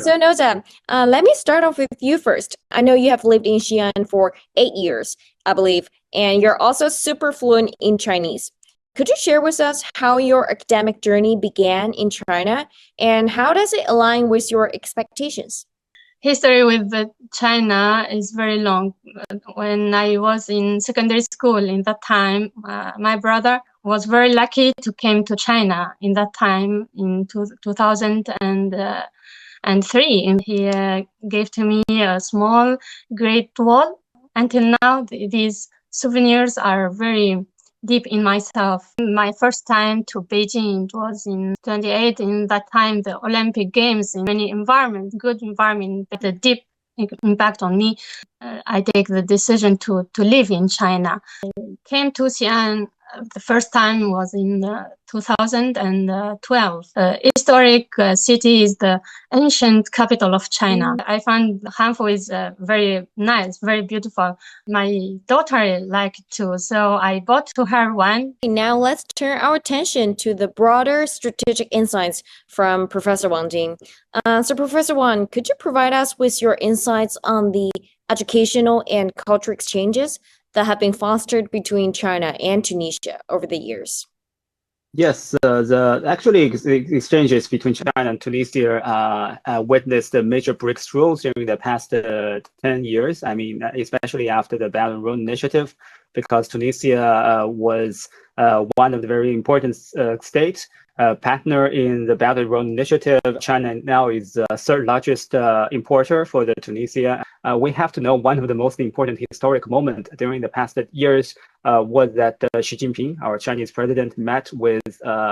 So Nozha, let me start off with you first. I know you have lived in Xi'an for 8 years, I believe, and you're also super fluent in Chinese. Could you share with us how your academic journey began in China and how does it align with your expectations? History with China is very long. When I was in secondary school, in that time, my brother was very lucky to came to China in that time in 2003, and he gave to me a small Great Wall. Until now, these souvenirs are very deep in myself. My first time to Beijing, it was in 28. In that time, the Olympic Games, in many environment, good environment, the deep impact on me. I take the decision to live in China. I came to Xi'an. The first time was in 2012. Historic city is the ancient capital of China. I found Hanfu is very nice, very beautiful. My daughter liked too, so I bought to her one. Now let's turn our attention to the broader strategic insights from Professor Wang Jin. So Professor Wang, could you provide us with your insights on the educational and cultural exchanges that have been fostered between China and Tunisia over the years? Yes, the exchanges between China and Tunisia witnessed major breakthroughs during the past 10 years. I mean, especially after the Belt and Road Initiative, because Tunisia was one of the very important states partner in the Belt and Road Initiative. China now is the third largest importer for the Tunisia. We have to know one of the most important historic moments during the past years was that Xi Jinping, our Chinese president, met with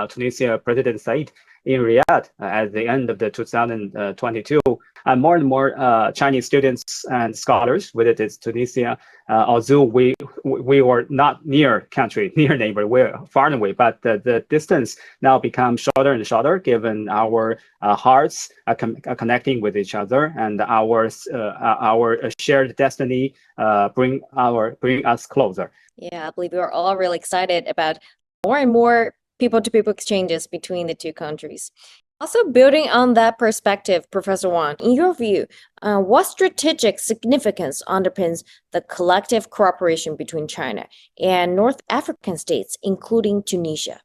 Tunisia President Said in Riyadh at the end of the 2022. And more Chinese students and scholars visited Tunisia. Although we were not near neighbor, we're far away, but the distance now becomes shorter and shorter, given our hearts are connecting with each other, and our shared destiny bring us closer. Yeah, I believe we're all really excited about more and more people-to-people exchanges between the two countries. Also, building on that perspective, Professor Wang, in your view, what strategic significance underpins the collective cooperation between China and North African states, including Tunisia?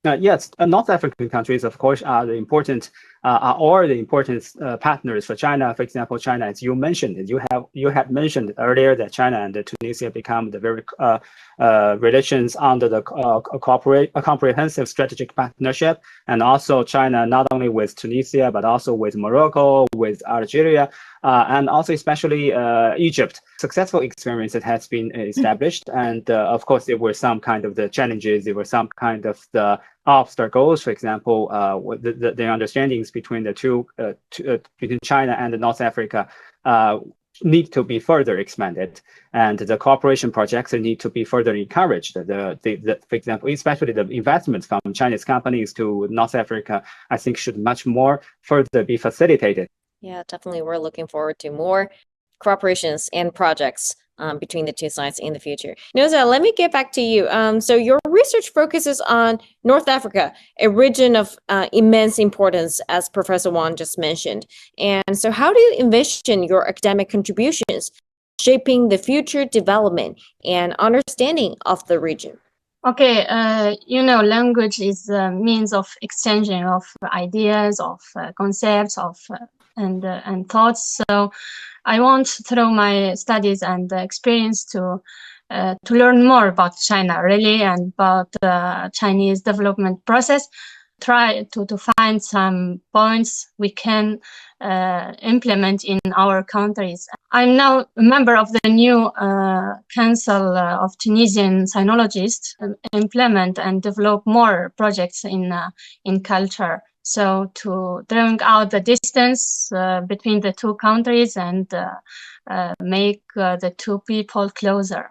Yes, North African countries, of course, are the important partners for China. For example, China, as you mentioned, you had mentioned earlier that China and Tunisia become the very relations under the comprehensive strategic partnership, and also China not only with Tunisia but also with Morocco, with Algeria, and also especially Egypt. Successful experience that has been established, and of course there were some kind of the challenges, there were some kind of the obstacles. For example, the understandings between the two, between China and North Africa need to be further expanded, and the cooperation projects need to be further encouraged. For example, especially the investments from Chinese companies to North Africa, I think should much more further be facilitated. Yeah, definitely. We're looking forward to more cooperations and projects between the two sides in the future. Nozha, let me get back to you. So your research focuses on North Africa, a region of immense importance, as Professor Wang just mentioned. And so how do you envision your academic contributions shaping the future development and understanding of the region? Okay, language is a means of exchanging of ideas, of concepts, and thoughts. So I want, through my studies and experience, to learn more about China, really, and about the Chinese development process. Try to find some points we can implement in our countries. I'm now a member of the new Council of Tunisian Sinologists, implement and develop more projects in culture. So to drawing out the distance between the two countries and make the two people closer.